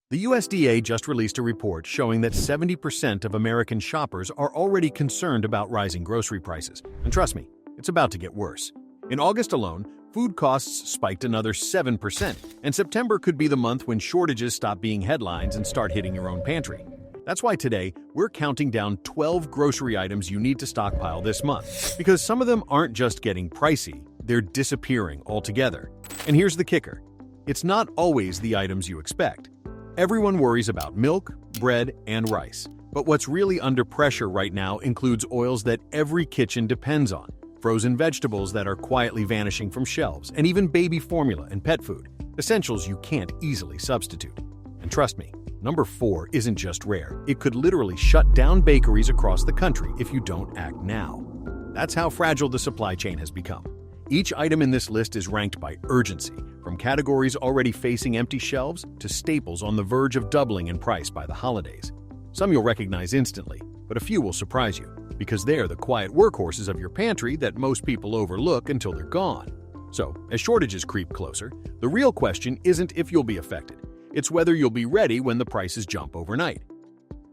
The USDA just released a report showing that 70% of American shoppers are already concerned about rising grocery prices. And trust me, it's about to get worse. In August alone, food costs spiked another 7%, and September could be the month when shortages stop being headlines and start hitting your own pantry. That's why today, we're counting down 12 grocery items you need to stockpile this month. Because some of them aren't just getting pricey, they're disappearing altogether. And here's the kicker. It's not always the items you expect. Everyone worries about milk, bread, and rice. But what's really under pressure right now includes oils that every kitchen depends on, frozen vegetables that are quietly vanishing from shelves, and even baby formula and pet food, essentials you can't easily substitute. And trust me, number 4 isn't just rare. It could literally shut down bakeries across the country if you don't act now. That's how fragile the supply chain has become. Each item in this list is ranked by urgency, from categories already facing empty shelves to staples on the verge of doubling in price by the holidays. Some you'll recognize instantly, but a few will surprise you, because they're the quiet workhorses of your pantry that most people overlook until they're gone. So, as shortages creep closer, the real question isn't if you'll be affected. It's whether you'll be ready when the prices jump overnight.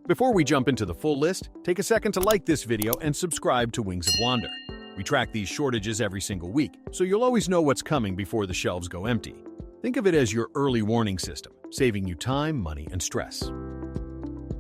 Before we jump into the full list, take a second to like this video and subscribe to Wings of Wonder. We track these shortages every single week, so you'll always know what's coming before the shelves go empty. Think of it as your early warning system, saving you time, money, and stress.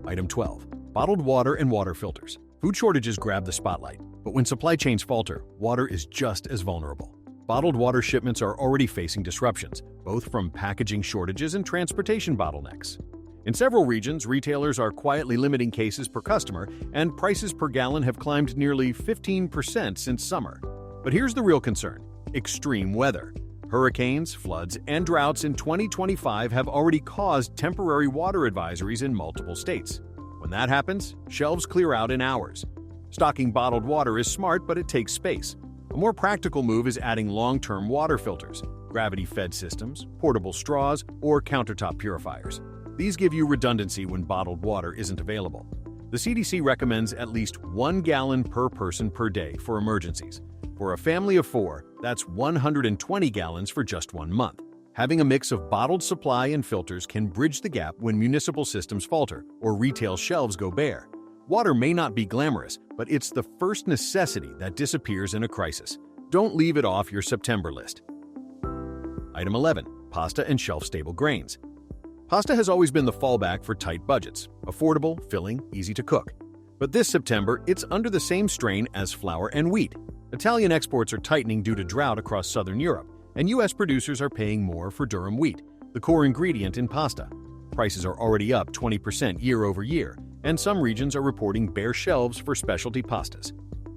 Item 12. Bottled water and water filters. Food shortages grab the spotlight, but when supply chains falter, water is just as vulnerable. Bottled water shipments are already facing disruptions, both from packaging shortages and transportation bottlenecks. In several regions, retailers are quietly limiting cases per customer, and prices per gallon have climbed nearly 15% since summer. But here's the real concern: extreme weather. Hurricanes, floods, and droughts in 2025 have already caused temporary water advisories in multiple states. When that happens, shelves clear out in hours. Stocking bottled water is smart, but it takes space. A more practical move is adding long-term water filters, gravity-fed systems, portable straws, or countertop purifiers. These give you redundancy when bottled water isn't available. The CDC recommends at least 1 gallon per person per day for emergencies. For a family of 4, that's 120 gallons for just 1 month. Having a mix of bottled supply and filters can bridge the gap when municipal systems falter or retail shelves go bare. Water may not be glamorous, but it's the first necessity that disappears in a crisis. Don't leave it off your September list. Item 11. Pasta and shelf-stable grains. Pasta has always been the fallback for tight budgets, affordable, filling, easy to cook. But this September, it's under the same strain as flour and wheat. Italian exports are tightening due to drought across southern Europe, and U.S. producers are paying more for durum wheat, the core ingredient in pasta. Prices are already up 20% year over year, and some regions are reporting bare shelves for specialty pastas.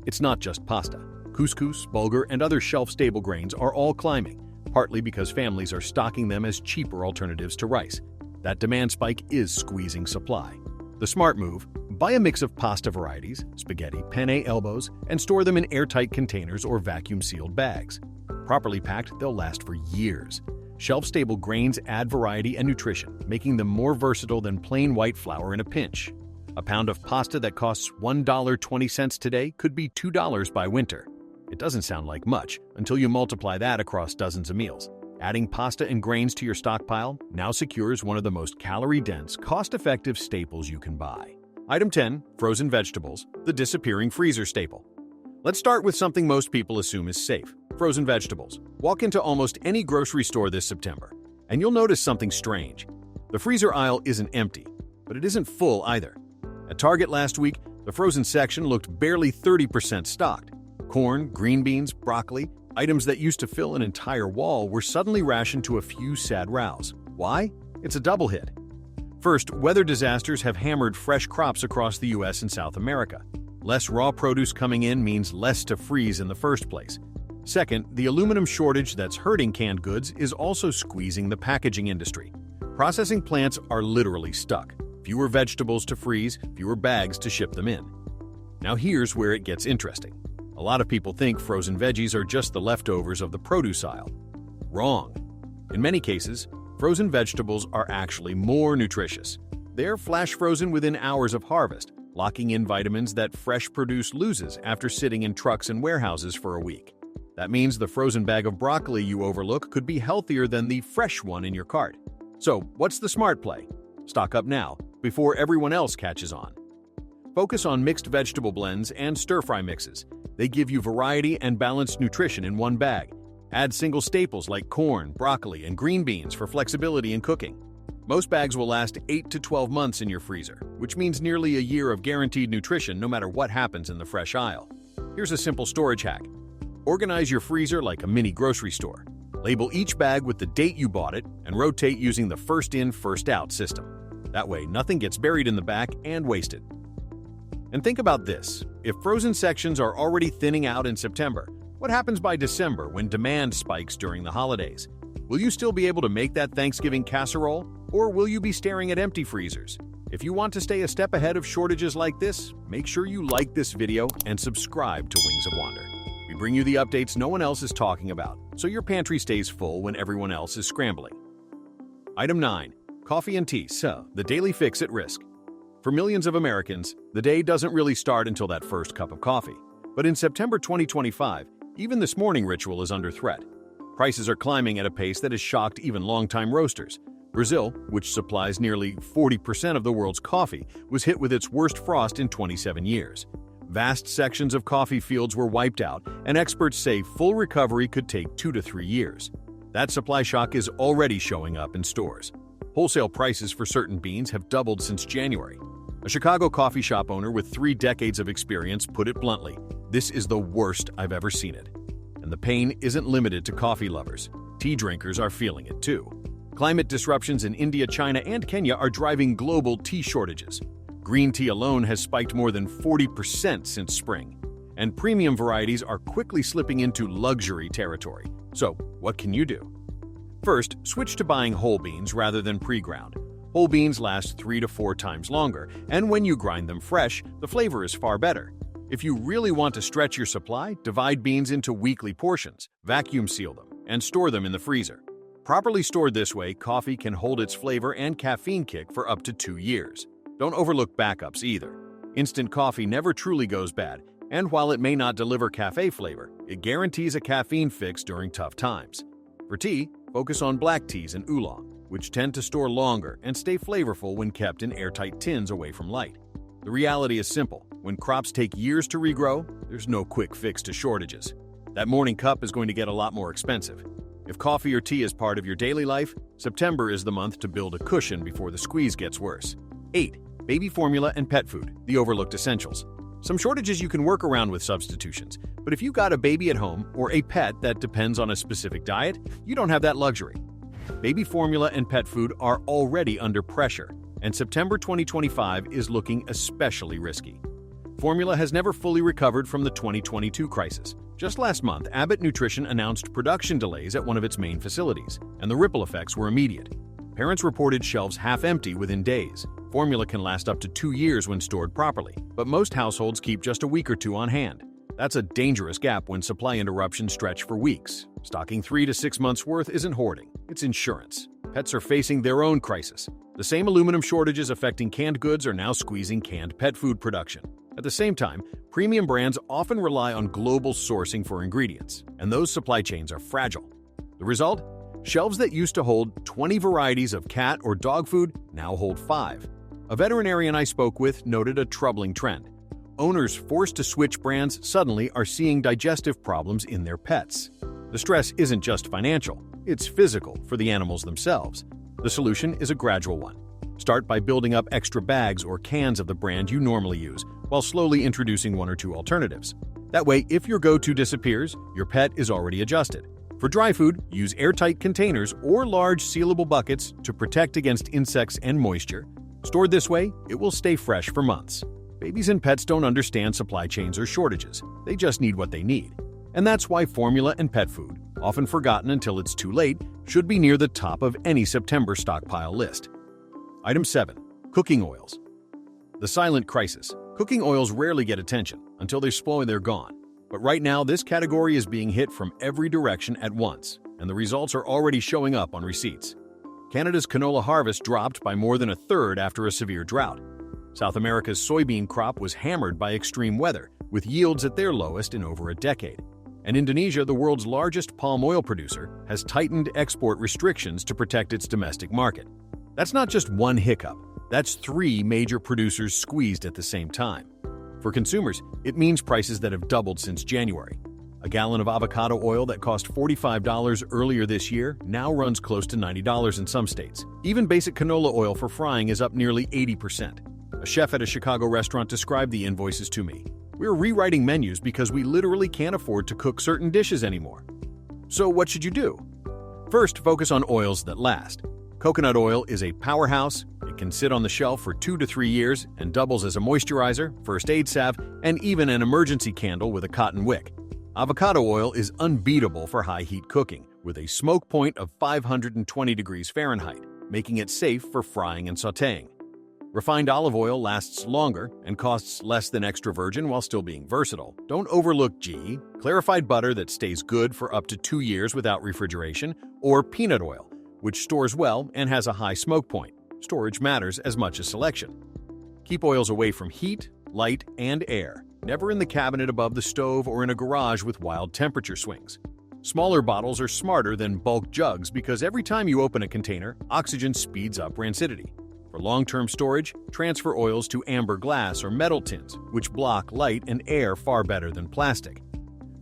It's not just pasta. Couscous, bulgur, and other shelf-stable grains are all climbing, partly because families are stocking them as cheaper alternatives to rice. That demand spike is squeezing supply. The smart move: buy a mix of pasta varieties, spaghetti, penne elbows, and store them in airtight containers or vacuum-sealed bags. Properly packed, they'll last for years. Shelf-stable grains add variety and nutrition, making them more versatile than plain white flour in a pinch. A pound of pasta that costs $1.20 today could be $2 by winter. It doesn't sound like much until you multiply that across dozens of meals. Adding pasta and grains to your stockpile now secures one of the most calorie-dense, cost-effective staples you can buy. Item 10. Frozen vegetables, the disappearing freezer staple. Let's start with something most people assume is safe: frozen vegetables. Walk into almost any grocery store this September, and you'll notice something strange. The freezer aisle isn't empty, but it isn't full either. At Target last week, the frozen section looked barely 30% stocked. Corn, green beans, broccoli, items that used to fill an entire wall were suddenly rationed to a few sad rows. Why? It's a double hit. First, weather disasters have hammered fresh crops across the U.S. and South America. Less raw produce coming in means less to freeze in the first place. Second, the aluminum shortage that's hurting canned goods is also squeezing the packaging industry. Processing plants are literally stuck. Fewer vegetables to freeze, fewer bags to ship them in. Now here's where it gets interesting. A lot of people think frozen veggies are just the leftovers of the produce aisle. Wrong. In many cases, frozen vegetables are actually more nutritious. They're flash frozen within hours of harvest, locking in vitamins that fresh produce loses after sitting in trucks and warehouses for a week. That means the frozen bag of broccoli you overlook could be healthier than the fresh one in your cart. So, what's the smart play? Stock up now, before everyone else catches on. Focus on mixed vegetable blends and stir-fry mixes. They give you variety and balanced nutrition in one bag. Add single staples like corn, broccoli, and green beans for flexibility in cooking. Most bags will last 8 to 12 months in your freezer, which means nearly a year of guaranteed nutrition no matter what happens in the fresh aisle. Here's a simple storage hack. Organize your freezer like a mini grocery store. Label each bag with the date you bought it and rotate using the first-in, first-out system. That way, nothing gets buried in the back and wasted. And think about this. If frozen sections are already thinning out in September, what happens by December when demand spikes during the holidays? Will you still be able to make that Thanksgiving casserole? Or will you be staring at empty freezers? If you want to stay a step ahead of shortages like this, make sure you like this video and subscribe to Wings of Wonder. We bring you the updates no one else is talking about, so your pantry stays full when everyone else is scrambling. Item 9. Coffee and tea, so the daily fix at risk. For millions of Americans, the day doesn't really start until that first cup of coffee. But in September 2025, even this morning ritual is under threat. Prices are climbing at a pace that has shocked even longtime roasters. Brazil, which supplies nearly 40% of the world's coffee, was hit with its worst frost in 27 years. Vast sections of coffee fields were wiped out, and experts say full recovery could take 2 to 3 years. That supply shock is already showing up in stores. Wholesale prices for certain beans have doubled since January. A Chicago coffee shop owner with 3 decades of experience put it bluntly, "This is the worst I've ever seen it." And the pain isn't limited to coffee lovers. Tea drinkers are feeling it too. Climate disruptions in India, China, and Kenya are driving global tea shortages. Green tea alone has spiked more than 40% since spring, and premium varieties are quickly slipping into luxury territory. So, what can you do? First, switch to buying whole beans rather than pre-ground. Whole beans last 3 to 4 times longer, and when you grind them fresh, the flavor is far better. If you really want to stretch your supply, divide beans into weekly portions, vacuum seal them, and store them in the freezer. Properly stored this way, coffee can hold its flavor and caffeine kick for up to 2 years. Don't overlook backups either. Instant coffee never truly goes bad, and while it may not deliver cafe flavor, it guarantees a caffeine fix during tough times. For tea, focus on black teas and oolong, which tend to store longer and stay flavorful when kept in airtight tins away from light. The reality is simple. When crops take years to regrow, there's no quick fix to shortages. That morning cup is going to get a lot more expensive. If coffee or tea is part of your daily life, September is the month to build a cushion before the squeeze gets worse. 8. Baby formula and pet food, the overlooked essentials. Some shortages you can work around with substitutions, but if you got a baby at home or a pet that depends on a specific diet, you don't have that luxury. Baby formula and pet food are already under pressure, and September 2025 is looking especially risky. Formula has never fully recovered from the 2022 crisis. Just last month, Abbott Nutrition announced production delays at one of its main facilities, and the ripple effects were immediate. Parents reported shelves half empty within days. Formula can last up to 2 years when stored properly, but most households keep just a week or 2 on hand. That's a dangerous gap when supply interruptions stretch for weeks. Stocking 3 to 6 months' worth isn't hoarding, it's insurance. Pets are facing their own crisis. The same aluminum shortages affecting canned goods are now squeezing canned pet food production. At the same time, premium brands often rely on global sourcing for ingredients, and those supply chains are fragile. The result? Shelves that used to hold 20 varieties of cat or dog food now hold 5. A veterinarian I spoke with noted a troubling trend. Owners forced to switch brands suddenly are seeing digestive problems in their pets. The stress isn't just financial, it's physical for the animals themselves. The solution is a gradual one. Start by building up extra bags or cans of the brand you normally use, while slowly introducing 1 or 2 alternatives. That way, if your go-to disappears, your pet is already adjusted. For dry food, use airtight containers or large sealable buckets to protect against insects and moisture. Stored this way, it will stay fresh for months. Babies and pets don't understand supply chains or shortages. They just need what they need. And that's why formula and pet food, often forgotten until it's too late, should be near the top of any September stockpile list. Item 7. Cooking oils. The silent crisis. Cooking oils rarely get attention until they spoil and they're gone. But right now, this category is being hit from every direction at once, and the results are already showing up on receipts. Canada's canola harvest dropped by more than a third after a severe drought. South America's soybean crop was hammered by extreme weather, with yields at their lowest in over a decade. And Indonesia, the world's largest palm oil producer, has tightened export restrictions to protect its domestic market. That's not just one hiccup. That's 3 major producers squeezed at the same time. For consumers, it means prices that have doubled since January. A gallon of avocado oil that cost $45 earlier this year now runs close to $90 in some states. Even basic canola oil for frying is up nearly 80%. A chef at a Chicago restaurant described the invoices to me. We're rewriting menus because we literally can't afford to cook certain dishes anymore. So what should you do? First, focus on oils that last. Coconut oil is a powerhouse. It can sit on the shelf for 2 to 3 years and doubles as a moisturizer, first aid salve, and even an emergency candle with a cotton wick. Avocado oil is unbeatable for high-heat cooking, with a smoke point of 520 degrees Fahrenheit, making it safe for frying and sautéing. Refined olive oil lasts longer and costs less than extra virgin while still being versatile. Don't overlook ghee, clarified butter that stays good for up to 2 years without refrigeration, or peanut oil, which stores well and has a high smoke point. Storage matters as much as selection. Keep oils away from heat, light, and air. Never in the cabinet above the stove or in a garage with wild temperature swings. Smaller bottles are smarter than bulk jugs because every time you open a container, oxygen speeds up rancidity. For long-term storage, transfer oils to amber glass or metal tins, which block light and air far better than plastic.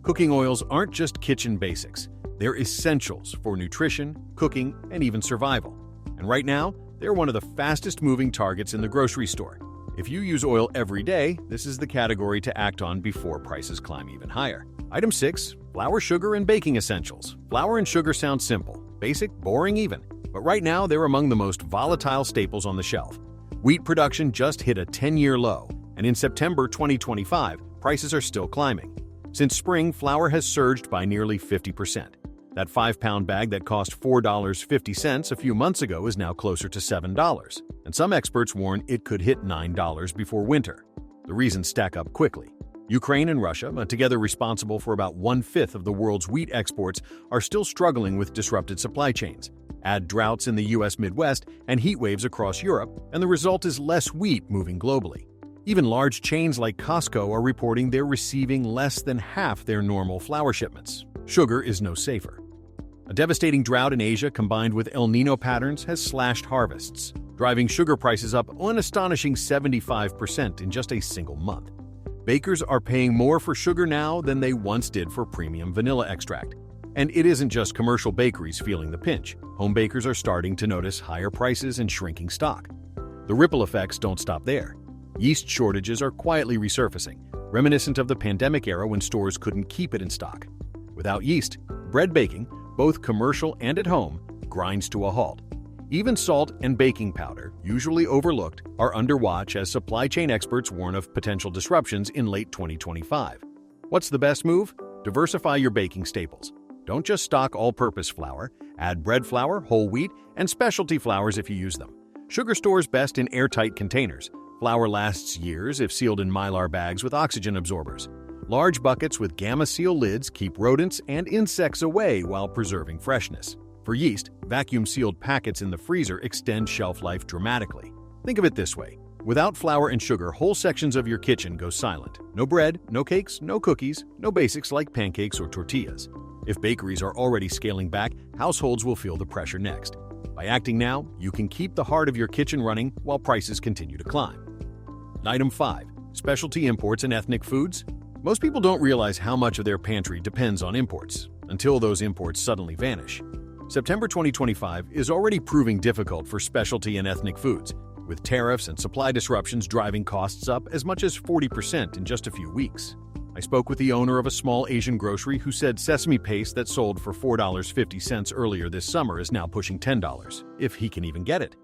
Cooking oils aren't just kitchen basics. They're essentials for nutrition, cooking, and even survival. And right now, they're one of the fastest-moving targets in the grocery store. If you use oil every day, this is the category to act on before prices climb even higher. Item 6. Flour, sugar, and baking essentials. Flour and sugar sound simple, basic, boring even. But right now, they're among the most volatile staples on the shelf. Wheat production just hit a 10-year low, and in September 2025, prices are still climbing. Since spring, flour has surged by nearly 50%. That 5-pound bag that cost $4.50 a few months ago is now closer to $7, and some experts warn it could hit $9 before winter. The reasons stack up quickly. Ukraine and Russia, together responsible for about 1/5 of the world's wheat exports, are still struggling with disrupted supply chains. Add droughts in the U.S. Midwest and heat waves across Europe, and the result is less wheat moving globally. Even large chains like Costco are reporting they're receiving less than half their normal flour shipments. Sugar is no safer. A devastating drought in Asia combined with El Niño patterns has slashed harvests, driving sugar prices up an astonishing 75% in just a single month. Bakers are paying more for sugar now than they once did for premium vanilla extract. And it isn't just commercial bakeries feeling the pinch. Home bakers are starting to notice higher prices and shrinking stock. The ripple effects don't stop there. Yeast shortages are quietly resurfacing, reminiscent of the pandemic era when stores couldn't keep it in stock. Without yeast, bread baking, both commercial and at home, grinds to a halt. Even salt and baking powder, usually overlooked, are under watch as supply chain experts warn of potential disruptions in late 2025. What's the best move? Diversify your baking staples. Don't just stock all-purpose flour. Add bread flour, whole wheat, and specialty flours if you use them. Sugar stores best in airtight containers. Flour lasts years if sealed in Mylar bags with oxygen absorbers. Large buckets with Gamma Seal lids keep rodents and insects away while preserving freshness. For yeast, vacuum-sealed packets in the freezer extend shelf life dramatically. Think of it this way. Without flour and sugar, whole sections of your kitchen go silent. No bread, no cakes, no cookies, no basics like pancakes or tortillas. If bakeries are already scaling back, households will feel the pressure next. By acting now, you can keep the heart of your kitchen running while prices continue to climb. Item 5. Specialty imports and ethnic foods. Most people don't realize how much of their pantry depends on imports, until those imports suddenly vanish. September 2025 is already proving difficult for specialty and ethnic foods, with tariffs and supply disruptions driving costs up as much as 40% in just a few weeks. I spoke with the owner of a small Asian grocery who said sesame paste that sold for $4.50 earlier this summer is now pushing $10, if he can even get it.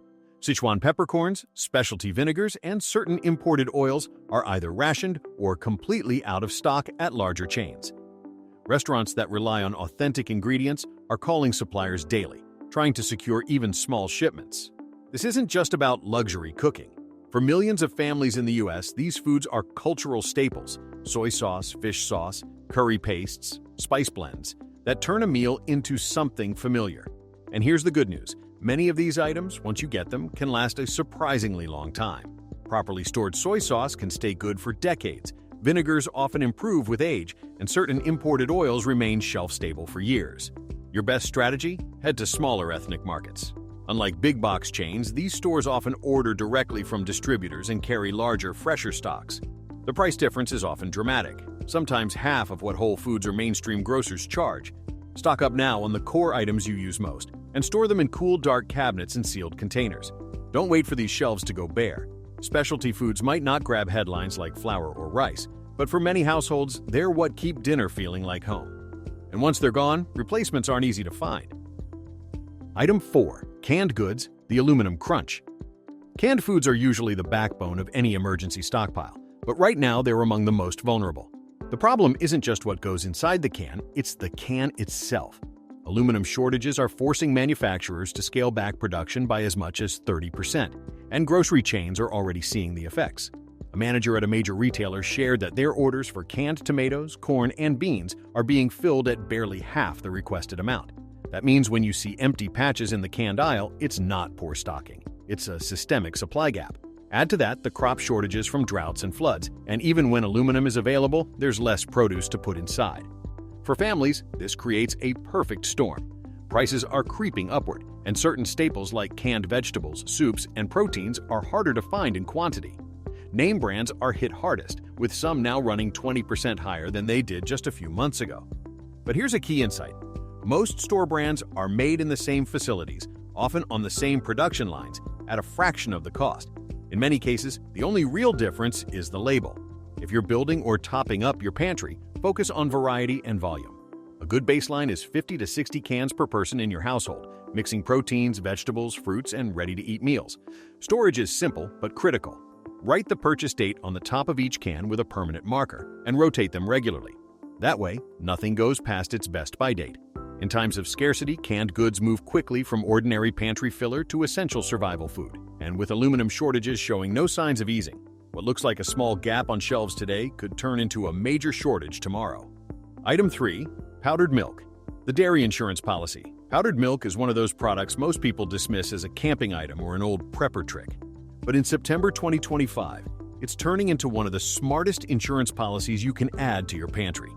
Sichuan peppercorns, specialty vinegars, and certain imported oils are either rationed or completely out of stock at larger chains. Restaurants that rely on authentic ingredients are calling suppliers daily, trying to secure even small shipments. This isn't just about luxury cooking. For millions of families in the U.S., these foods are cultural staples: soy sauce, fish sauce, curry pastes, spice blends that turn a meal into something familiar. And here's the good news. Many of these items, once you get them, can last a surprisingly long time. Properly stored soy sauce can stay good for decades. Vinegars often improve with age, and certain imported oils remain shelf-stable for years. Your best strategy? Head to smaller ethnic markets. Unlike big box chains, these stores often order directly from distributors and carry larger, fresher stocks. The price difference is often dramatic, sometimes half of what Whole Foods or mainstream grocers charge. Stock up now on the core items you use most, and store them in cool, dark cabinets and sealed containers. Don't wait for these shelves to go bare. Specialty foods might not grab headlines like flour or rice, but for many households, they're what keep dinner feeling like home. And once they're gone, replacements aren't easy to find. Item 4. Canned goods, the aluminum crunch. Canned foods are usually the backbone of any emergency stockpile, but right now they're among the most vulnerable. The problem isn't just what goes inside the can, it's the can itself. Aluminum shortages are forcing manufacturers to scale back production by as much as 30%, and grocery chains are already seeing the effects. A manager at a major retailer shared that their orders for canned tomatoes, corn, and beans are being filled at barely half the requested amount. That means when you see empty patches in the canned aisle, it's not poor stocking. It's a systemic supply gap. Add to that the crop shortages from droughts and floods, and even when aluminum is available, there's less produce to put inside. For families, this creates a perfect storm. Prices are creeping upward, and certain staples like canned vegetables, soups, and proteins are harder to find in quantity. Name brands are hit hardest, with some now running 20% higher than they did just a few months ago. But here's a key insight. Most store brands are made in the same facilities, often on the same production lines, at a fraction of the cost. In many cases, the only real difference is the label. If you're building or topping up your pantry, focus on variety and volume. A good baseline is 50 to 60 cans per person in your household, mixing proteins, vegetables, fruits, and ready-to-eat meals. Storage is simple but critical. Write the purchase date on the top of each can with a permanent marker and rotate them regularly. That way, nothing goes past its best-by date. In times of scarcity, canned goods move quickly from ordinary pantry filler to essential survival food. And with aluminum shortages showing no signs of easing, what looks like a small gap on shelves today could turn into a major shortage tomorrow. Item 3. Powdered milk. The dairy insurance policy. Powdered milk is one of those products most people dismiss as a camping item or an old prepper trick. But in September 2025, it's turning into one of the smartest insurance policies you can add to your pantry.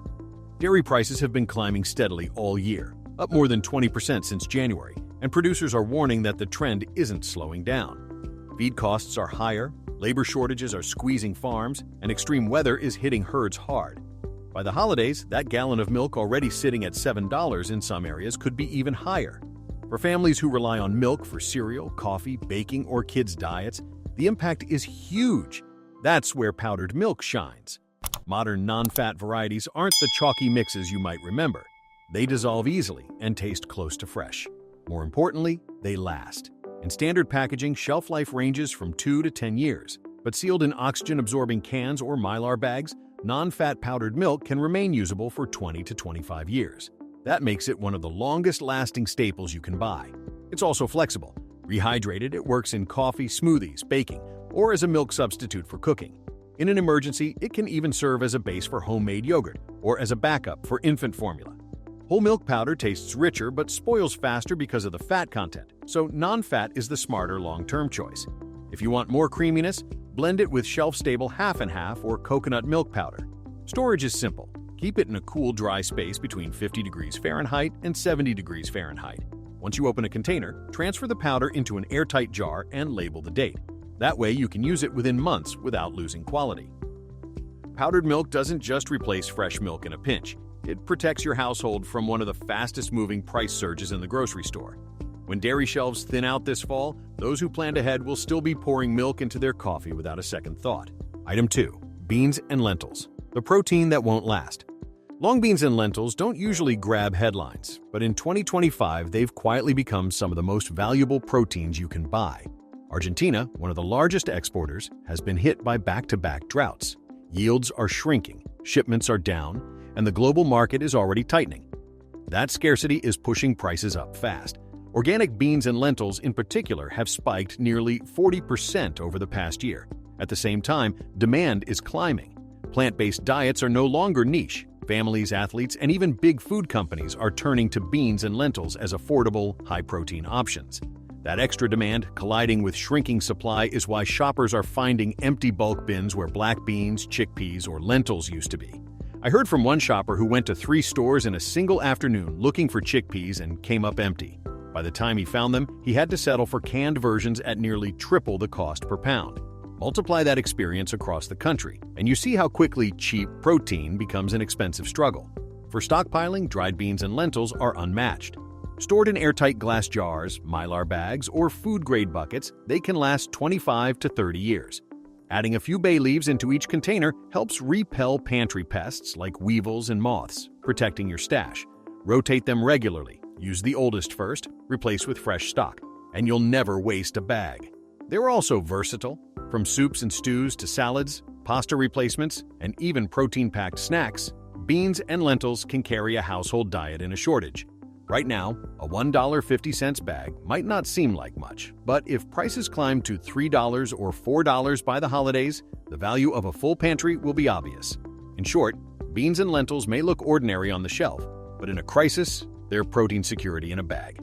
Dairy prices have been climbing steadily all year, up more than 20% since January, and producers are warning that the trend isn't slowing down. Feed costs are higher, labor shortages are squeezing farms, and extreme weather is hitting herds hard. By the holidays, that gallon of milk already sitting at $7 in some areas could be even higher. For families who rely on milk for cereal, coffee, baking, or kids' diets, the impact is huge. That's where powdered milk shines. Modern non-fat varieties aren't the chalky mixes you might remember. They dissolve easily and taste close to fresh. More importantly, they last. In standard packaging, shelf life ranges from 2 to 10 years, but sealed in oxygen-absorbing cans or Mylar bags, non-fat powdered milk can remain usable for 20 to 25 years. That makes it one of the longest-lasting staples you can buy. It's also flexible. Rehydrated, it works in coffee, smoothies, baking, or as a milk substitute for cooking. In an emergency, it can even serve as a base for homemade yogurt or as a backup for infant formula. Whole milk powder tastes richer but spoils faster because of the fat content, so non-fat is the smarter long-term choice. If you want more creaminess, blend it with shelf-stable half-and-half or coconut milk powder. Storage is simple. Keep it in a cool, dry space between 50 degrees Fahrenheit and 70 degrees Fahrenheit. Once you open a container, transfer the powder into an airtight jar and label the date. That way you can use it within months without losing quality. Powdered milk doesn't just replace fresh milk in a pinch. It protects your household from one of the fastest-moving price surges in the grocery store. When dairy shelves thin out this fall, those who planned ahead will still be pouring milk into their coffee without a second thought. Item 2. Beans and lentils. The protein that won't last. Long beans and lentils don't usually grab headlines, but in 2025 they've quietly become some of the most valuable proteins you can buy. Argentina, one of the largest exporters, has been hit by back-to-back droughts. Yields are shrinking, shipments are down, and the global market is already tightening. That scarcity is pushing prices up fast. Organic beans and lentils in particular have spiked nearly 40% over the past year. At the same time, demand is climbing. Plant-based diets are no longer niche. Families, athletes, and even big food companies are turning to beans and lentils as affordable, high-protein options. That extra demand, colliding with shrinking supply, is why shoppers are finding empty bulk bins where black beans, chickpeas, or lentils used to be. I heard from one shopper who went to 3 stores in a single afternoon looking for chickpeas and came up empty. By the time he found them, he had to settle for canned versions at nearly triple the cost per pound. Multiply that experience across the country, and you see how quickly cheap protein becomes an expensive struggle. For stockpiling, dried beans and lentils are unmatched. Stored in airtight glass jars, mylar bags, or food-grade buckets, they can last 25 to 30 years. Adding a few bay leaves into each container helps repel pantry pests like weevils and moths, protecting your stash. Rotate them regularly. Use the oldest first, replace with fresh stock, and you'll never waste a bag. They're also versatile. From soups and stews to salads, pasta replacements, and even protein-packed snacks, beans and lentils can carry a household diet in a shortage. Right now, a $1.50 bag might not seem like much, but if prices climb to $3 or $4 by the holidays, the value of a full pantry will be obvious. In short, beans and lentils may look ordinary on the shelf, but in a crisis, they're protein security in a bag.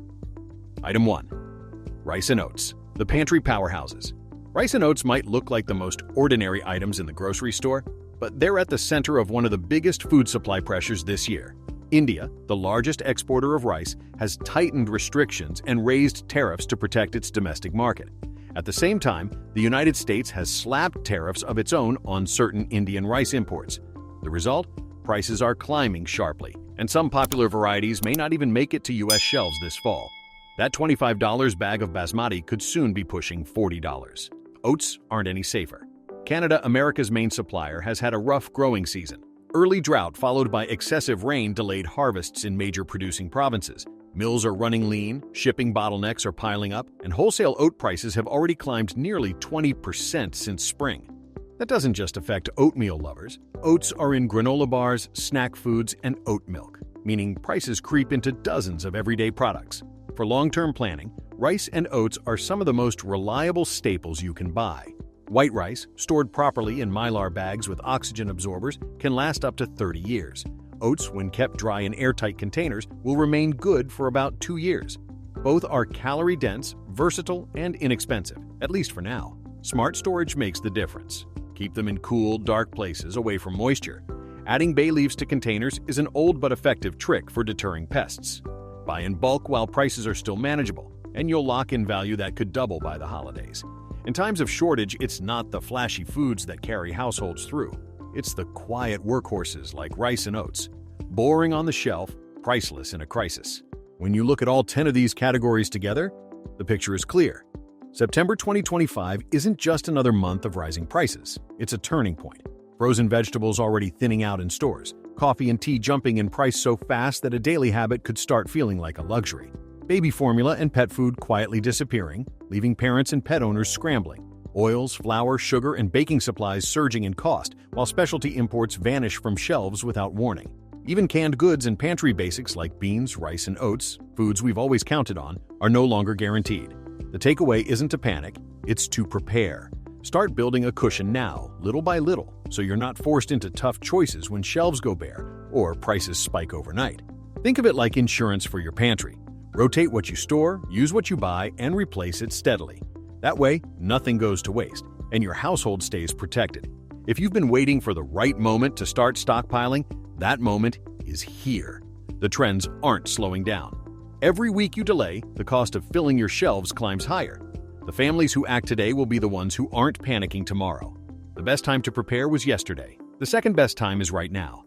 Item 1. Rice and oats, the pantry powerhouses. Rice and oats might look like the most ordinary items in the grocery store, but they're at the center of one of the biggest food supply pressures this year. India, the largest exporter of rice, has tightened restrictions and raised tariffs to protect its domestic market. At the same time, the United States has slapped tariffs of its own on certain Indian rice imports. The result? Prices are climbing sharply, and some popular varieties may not even make it to U.S. shelves this fall. That $25 bag of basmati could soon be pushing $40. Oats aren't any safer. Canada, America's main supplier, has had a rough growing season. Early drought followed by excessive rain delayed harvests in major producing provinces. Mills are running lean, shipping bottlenecks are piling up, and wholesale oat prices have already climbed nearly 20% since spring. That doesn't just affect oatmeal lovers. Oats are in granola bars, snack foods, and oat milk, meaning prices creep into dozens of everyday products. For long-term planning, rice and oats are some of the most reliable staples you can buy. White rice, stored properly in mylar bags with oxygen absorbers, can last up to 30 years. Oats, when kept dry in airtight containers, will remain good for about 2 years. Both are calorie-dense, versatile, and inexpensive, at least for now. Smart storage makes the difference. Keep them in cool, dark places away from moisture. Adding bay leaves to containers is an old but effective trick for deterring pests. Buy in bulk while prices are still manageable, and you'll lock in value that could double by the holidays. In times of shortage, it's not the flashy foods that carry households through. It's the quiet workhorses like rice and oats. Boring on the shelf, priceless in a crisis. When you look at all 10 of these categories together, the picture is clear. September 2025 isn't just another month of rising prices. It's a turning point. Frozen vegetables already thinning out in stores. Coffee and tea jumping in price so fast that a daily habit could start feeling like a luxury. Baby formula and pet food quietly disappearing, leaving parents and pet owners scrambling. Oils, flour, sugar, and baking supplies surging in cost, while specialty imports vanish from shelves without warning. Even canned goods and pantry basics like beans, rice, and oats, foods we've always counted on, are no longer guaranteed. The takeaway isn't to panic, it's to prepare. Start building a cushion now, little by little, so you're not forced into tough choices when shelves go bare or prices spike overnight. Think of it like insurance for your pantry. Rotate what you store, use what you buy, and replace it steadily. That way, nothing goes to waste, and your household stays protected. If you've been waiting for the right moment to start stockpiling, that moment is here. The trends aren't slowing down. Every week you delay, the cost of filling your shelves climbs higher. The families who act today will be the ones who aren't panicking tomorrow. The best time to prepare was yesterday. The second best time is right now.